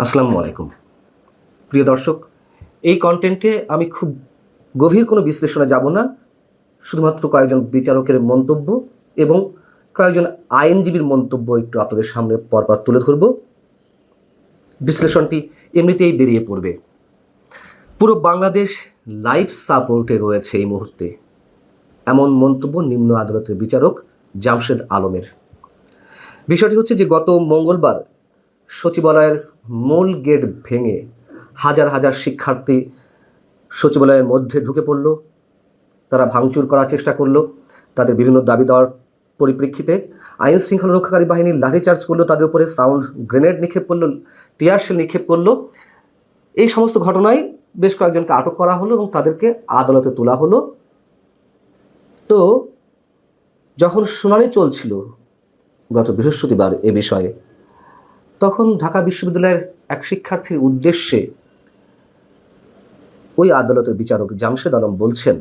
আসসালামু আলাইকুম প্রিয় দর্শক। এই কন্টেন্টে আমি খুব গভীর কোনো বিশ্লেষণে যাব না, শুধুমাত্র কয়েকজন বিচারকের মন্তব্য এবং কয়েকজন আইনজীবীর মন্তব্য একটু আপনাদের সামনে পরপর তুলে ধরব। বিশ্লেষণটি এমনিতেই বেরিয়ে পড়বে। পুরো বাংলাদেশ লাইফ সাপোর্টে রয়েছে এই মুহূর্তে, এমন মন্তব্য নিম্ন আদালতের বিচারক জামশেদ আলমের। বিষয়টি হচ্ছে যে গত মঙ্গলবার সচিবালয়ের মূল গেট ভেঙে হাজার হাজার শিক্ষার্থী সচিবালয়ের মধ্যে ঢুকে পড়ল। তারা ভাঙচুর করার চেষ্টা করলো। তাদের বিভিন্ন দাবি দেওয়ার পরিপ্রেক্ষিতে আইন শৃঙ্খলা রক্ষাকারী বাহিনী লাঠিচার্জ করলো, তাদের উপরে সাউন্ড গ্রেনেড নিক্ষেপ করলো, টিয়ারশেল নিক্ষেপ করলো। এই সমস্ত ঘটনায় বেশ কয়েকজনকে আটক করা হলো এবং তাদেরকে আদালতে তোলা হলো। তো যখন শুনানি চলছিল গত বৃহস্পতিবার এ বিষয়ে, তখন ঢাকা বিশ্ববিদ্যালয়ের এক শিক্ষার্থীর উদ্দেশ্যে ওই আদালতের বিচারক জামশেদ আলম বলছেন,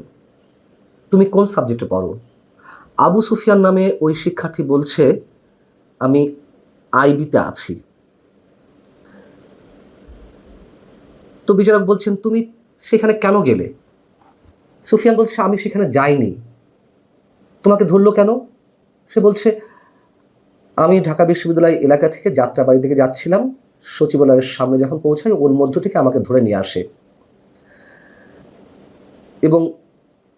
তুমি কোন সাবজেক্টে পড়ো? আবু সুফিয়ান নামে ওই শিক্ষার্থী বলছে, আমি আইবিতে আছি। তো বিচারক বলছেন, তুমি সেখানে কেন গেলে? সুফিয়ান বলছে, আমি সেখানে যাইনি। তোমাকে ধরলো কেন? সে বলছে, আমি ঢাকা বিশ্ববিদ্যালয় এলাকা থেকে যাত্রাবাড়ি থেকে যাচ্ছিলাম, সচিবালয়ের সামনে যখন পৌঁছাই ওর মধ্য থেকে আমাকে ধরে নিয়ে আসে এবং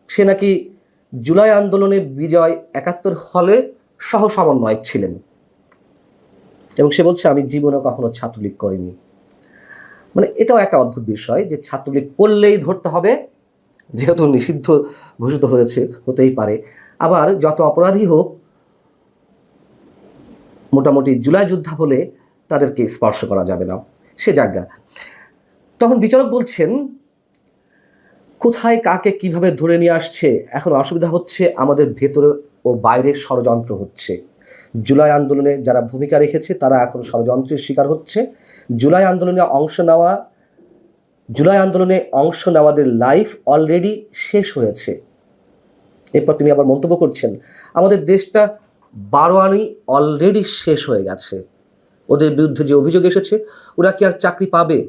সে নাকি জুলাই আন্দোলনে বিজয় ৭১ হলে সহ সমন্বয়ক ছিলেন এবং সে বলছে, আমি জীবনে কখনো ছাত্রলীগ করিনি। মানে এটাও একটা অদ্ভুত বিষয় যে ছাত্রলীগ করলেই ধরতে হবে, যেহেতু নিষিদ্ধ ঘোষিত হয়েছে, হতেই পারে। আবার যত অপরাধী হোক, মোটামুটি জুলাই যোদ্ধা হলে তাদেরকে স্পর্শ করা যাবে না, সে জায়গা। তখন বিচারক বলছেন, কোথায় কাকে কিভাবে ধরে নিয়ে আসছে এখন অসুবিধা হচ্ছে, আমাদের ভেতরে ও বাইরের ষড়যন্ত্র হচ্ছে। জুলাই আন্দোলনে যারা ভূমিকা রেখেছে তারা এখন ষড়যন্ত্রের শিকার হচ্ছে। জুলাই আন্দোলনে অংশ নেওয়াদের লাইফ অলরেডি শেষ হয়েছে। এরপর তিনি আবার মন্তব্য করছেন, আমাদের দেশটা 12 আনি অলরেডি শেষ হয়ে গেছে। ওদের বিরুদ্ধে যে অভিযোগ এসেছে, ওরা কি আর চাকরি পাবে?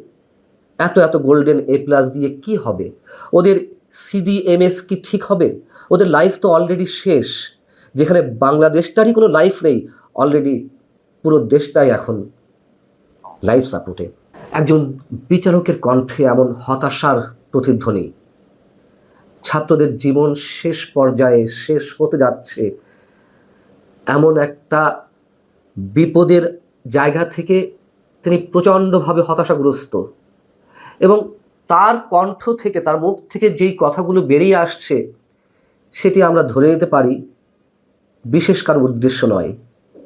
এত গোল্ডেন A+ দিয়ে কি হবে? ওদের CDMS কি ঠিক হবে? ওদের লাইফ তো অলরেডি শেষ। যেখানে বাংলাদেশটারই কোনো লাইফ নেই, অলরেডি পুরো দেশটাই এখন লাইফ সাপোর্টে। একজন বিচারকের কণ্ঠে এমন হতাশার প্রতিধ্বনি, ছাত্রদের জীবন শেষ পর্যায়ে শেষ হতে যাচ্ছে এমন একটা বিপদের জায়গা থেকে তিনি প্রচণ্ডভাবে হতাশাগ্রস্ত এবং তার কণ্ঠ থেকে, তার মুখ থেকে যেই কথাগুলো বেরিয়ে আসছে, সেটি আমরা ধরে নিতে পারি বিশেষ কারো উদ্দেশ্য নয়,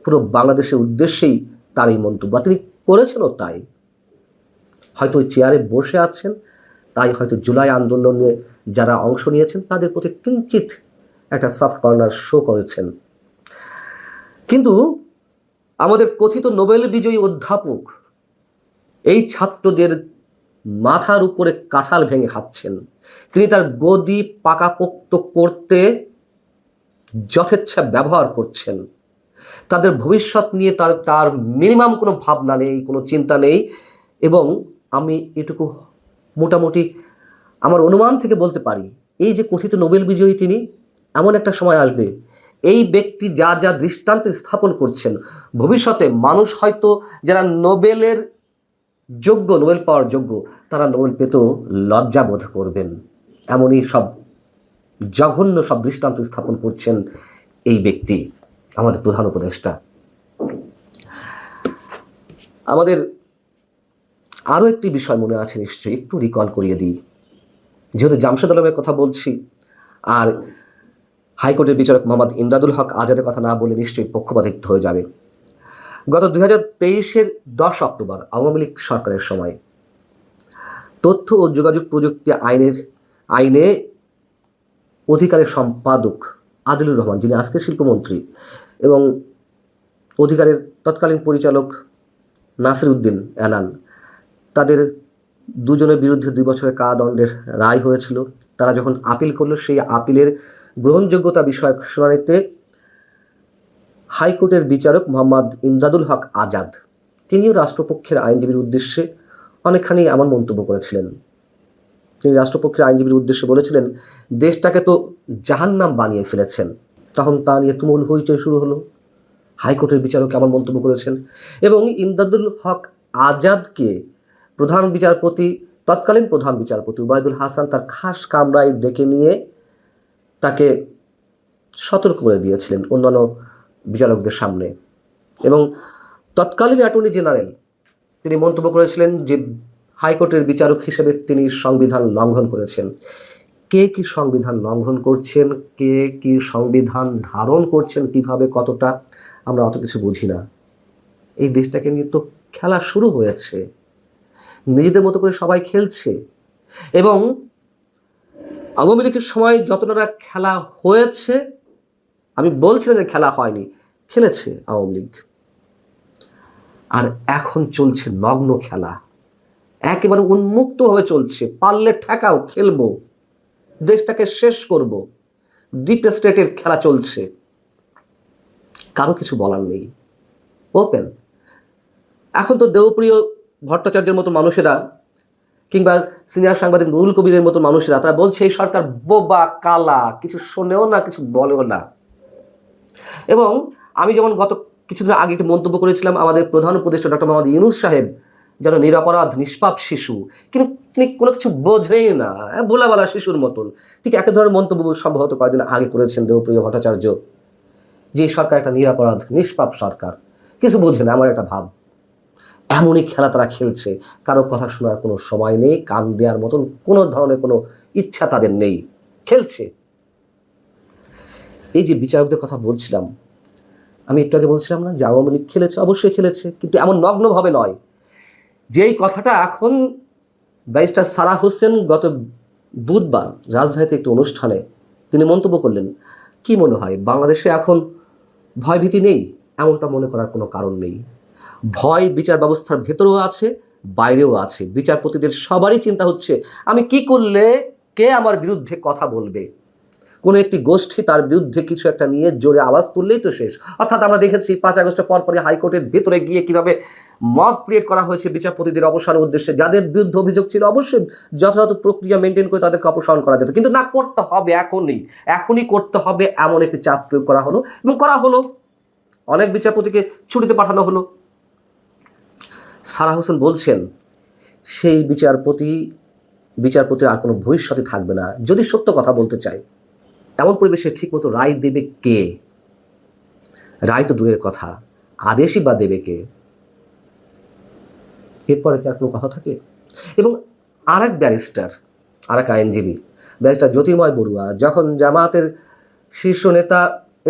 পুরো বাংলাদেশের উদ্দেশ্যেই তার এই মন্তব্য। তিনি করেছেনও তাই। হয়তো ওই চেয়ারে বসে আছেন, তাই হয়তো জুলাই আন্দোলনে যারা অংশ নিয়েছেন তাদের প্রতি কিঞ্চিত একটা সফট কর্নার শো করেছেন। কিন্তু আমাদের কথিত নোবেল বিজয়ী অধ্যাপক এই ছাত্রদের মাথার উপরে কাঁঠাল ভেঙে খাচ্ছেন। তিনি তার গদি পাকাপোক্ত করতে যথেচ্ছা ব্যবহার করছেন। তাদের ভবিষ্যৎ নিয়ে তার মিনিমাম কোনো ভাবনা নেই, কোনো চিন্তা নেই। এবং আমি এটুকু মোটামুটি আমার অনুমান থেকে বলতে পারি, এই যে কথিত নোবেল বিজয়ী তিনি, এমন একটা সময় আসবে এই ব্যক্তি যা যা দৃষ্টান্ত স্থাপন করছেন, ভবিষ্যতে মানুষ হয়তো যারা নোবেলের যোগ্য, নোবেল পাওয়ার যোগ্য, তারা নোবেল পেতেও লজ্জা বোধ করবেন। এমনই সব জঘন্য সব দৃষ্টান্ত স্থাপন করছেন এই ব্যক্তি, আমাদের প্রধান উপদেষ্টা। আমাদের আরও একটি বিষয় মনে আছে নিশ্চয়ই, একটু রিকল করিয়ে দিই, যেহেতু জামশেদ আলমের কথা বলছি আর হাইকোর্টের বিচারক মোহাম্মদ ইমদাদুল হক আজাদের কথা না বলে নিশ্চয়ই পক্ষপাতিত্ব হয়ে যাবে। গত 2023-এর 10 অক্টোবর আওয়ামী লীগ সরকারের সময় তথ্য ও যোগাযোগ প্রযুক্তি আইনে অধিকারের সম্পাদক আদিলুর রহমান, যিনি আজকের শিল্পমন্ত্রী, এবং অধিকারের তৎকালীন পরিচালক নাসির উদ্দিন এলান, তাদের দুজনের বিরুদ্ধে 2 বছরের কারাদণ্ডের রায় হয়েছিল। তারা যখন আপিল করলো, সেই আপিলের গ্রহণযোগ্যতা বিষয়ক শুনানিতে হাইকোর্টের বিচারক মোহাম্মদ ইমদাদুল হক আজাদ তিনিও রাষ্ট্রপক্ষের আইনজীবীর উদ্দেশ্যে অনেকখানি এমন মন্তব্য করেছিলেন। তিনি রাষ্ট্রপক্ষের আইনজীবীর উদ্দেশ্যে বলেছিলেন, দেশটাকে তো জাহান্নাম বানিয়ে ফেলেছেন। তখন তা নিয়ে তুমুল হইচই শুরু হলো। হাইকোর্টের বিচারক এমন মন্তব্য করেছেন এবং ইমদাদুল হক আজাদকে তৎকালীন প্রধান বিচারপতি উবায়দুল হাসান তার খাস কামরায় ডেকে নিয়ে তাকে সতর্ক করে দিয়েছিলেন অন্যান্য বিচারকদের সামনে। এবং তৎকালীন অ্যাটর্নি জেনারেল তিনি মন্তব্য করেছিলেন যে হাইকোর্টের বিচারক হিসেবে তিনি সংবিধান লঙ্ঘন করেছেন। কে কি সংবিধান লঙ্ঘন করছেন, কে কি সংবিধান ধারণ করছেন, কিভাবে, কতটা, আমরা অত কিছু বুঝি না। এই দেশটাকে নিয়ে তো খেলা শুরু হয়েছে, নিজেদের মতো করে সবাই খেলছে। এবং আওয়ামী লীগের সময় যতটা খেলা হয়েছে, আমি বলছি না যে খেলা হয়নি, খেলেছে আওয়ামী লীগ। আর এখন চলছে নগ্ন খেলা, একেবারে উন্মুক্তভাবে চলছে। পারলে ঠেকাও, খেলবো, দেশটাকে শেষ করব, ডিপ স্টেটের খেলা চলছে। কারো কিছু বলার নেই, ওপেন। এখন তো দেবপ্রিয় ভট্টাচার্যের মতো মানুষেরা কিংবা সিনিয়র সাংবাদিক নুরুল কবিরের মতো মানুষেরা তারা বলছে এই সরকার বোবা, কালা, কিছু শোনেও না, কিছু বলেও না। এবং আমি যেমন গত কিছুদিন আগে একটি মন্তব্য করেছিলাম, আমাদের প্রধান উপদেষ্টা ডক্টর মোহাম্মদ ইউনূস সাহেব যেন নিরপরাধ নিষ্পাপ শিশু, কিন্তু তিনি কোনো কিছু বোঝেই না, ভোলাবালা শিশুর মতন। ঠিক একই ধরনের মন্তব্য সম্ভবত কয়েকদিন আগে করেছেন দেবপ্রিয় ভট্টাচার্য, যে সরকার একটা নিরপরাধ নিষ্পাপ সরকার, কিছু বোঝে না, আমার একটা ভাব। এমনই খেলা তারা খেলছে, কারো কথা শোনার কোনো সময় নেই, কান দেওয়ার মতন কোনো ধরনের কোনো ইচ্ছা তাদের নেই, খেলছে। এই যে বিচারকদের কথা বলছিলাম, আমি একটু আগে বলছিলাম না যে আওয়ামী লীগ খেলেছে, অবশ্যই খেলেছে, কিন্তু এমন নগ্নভাবে নয়। যেই কথাটা এখন ব্যারিস্টার সারা হোসেন গত বুধবার রাজধানীতে একটি অনুষ্ঠানে তিনি মন্তব্য করলেন, কি মনে হয় বাংলাদেশে এখন ভয়ভীতি নেই? এমনটা মনে করার কোনো কারণ নেই। ভয় বিচার ব্যবস্থার ভেতরেও আছে, বাইরেও আছে। বিচারপতিদের সবারই চিন্তা হচ্ছে, আমি কি করলে কে আমার বিরুদ্ধে কথা বলবে। কোনো একটি গোষ্ঠী তার বিরুদ্ধে কিছু একটা নিয়ে জোরে আওয়াজ তুললেই তো শেষ। অর্থাৎ আমরা দেখেছি 5 আগস্টের পরপরই হাইকোর্টের ভেতরে গিয়ে কিভাবে মব ক্রিয়েট করা হয়েছে বিচারপতিদের অপসারণের উদ্দেশ্যে। যাদের বিরুদ্ধে অভিযোগ ছিল অবশ্যই যথাযথ প্রক্রিয়া মেনটেন করে তাদেরকে অপসারণ করা যেত, কিন্তু না, করতে হবে এখনই করতে হবে, এমন একটি চাপ প্রয়োগ করা হলো এবং করা হলো। অনেক বিচারপতিকে ছুটিতে পাঠানো হলো। সারা হোসেন বলছেন, সেই বিচারপতির আর কোনো ভবিষ্যৎই থাকবে না যদি সত্য কথা বলতে চায়। এমন পরিবেশে ঠিকমতো রায় দেবে কে? রায় তো দূরের কথা, আদেশই বা দেবে কে? এরপরে কি আর কোনো কথা থাকে? এবং আর এক আইনজীবী ব্যারিস্টার জ্যোতির্ময় বড়ুয়া যখন জামায়াতের শীর্ষ নেতা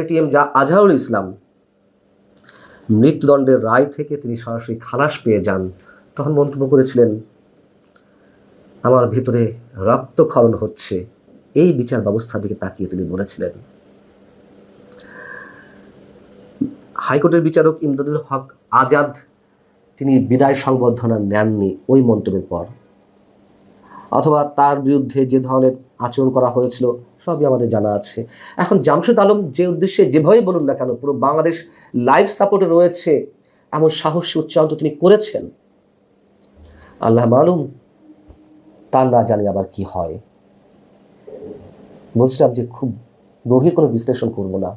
এটিএম আজহারুল ইসলাম মৃত্যুদণ্ডের রায় থেকে তিনি সরাসরি খালাস পেয়ে যান, তখন মন্তব্য করেছিলেন, আমার ভিতরে রক্তক্ষরণ হচ্ছে। এই বিচার ব্যবস্থার দিকে তাকিয়ে তিনি বলেছিলেন। হাইকোর্টের বিচারক ইমদাদুল হক আজাদ তিনি বিদায় সংবর্ধনা নেননি ওই মন্তব্যের পর, অথবা তার বিরুদ্ধে যে ধরনের আচরণ করা হয়েছিল সবই আমাদের জানা আছে। এখন জামশেদ আলম যে উদ্দেশ্যে যেভাবেই বলুন না কেন, পুরো বাংলাদেশ লাইফ সাপোর্টে রয়েছে এমন সাহসী উচ্চারণ তো তিনি করেছেন। আল্লাহ মালুম, তার না জানি আবার কি হয়। বলছিলাম যে খুব গভীর কোনো বিশ্লেষণ করব না।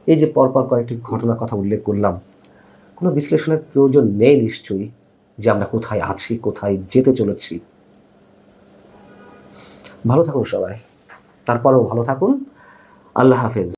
এই যে পরপর কয়েকটি ঘটনার কথা উল্লেখ করলাম, কোনো বিশ্লেষণের প্রয়োজন নেই নিশ্চয়ই, যে আমরা কোথায় আছি, কোথায় যেতে চলেছি। ভালো থাকুন সবাই, তারপরেও ভালো থাকুন। আল্লাহ হাফেজ।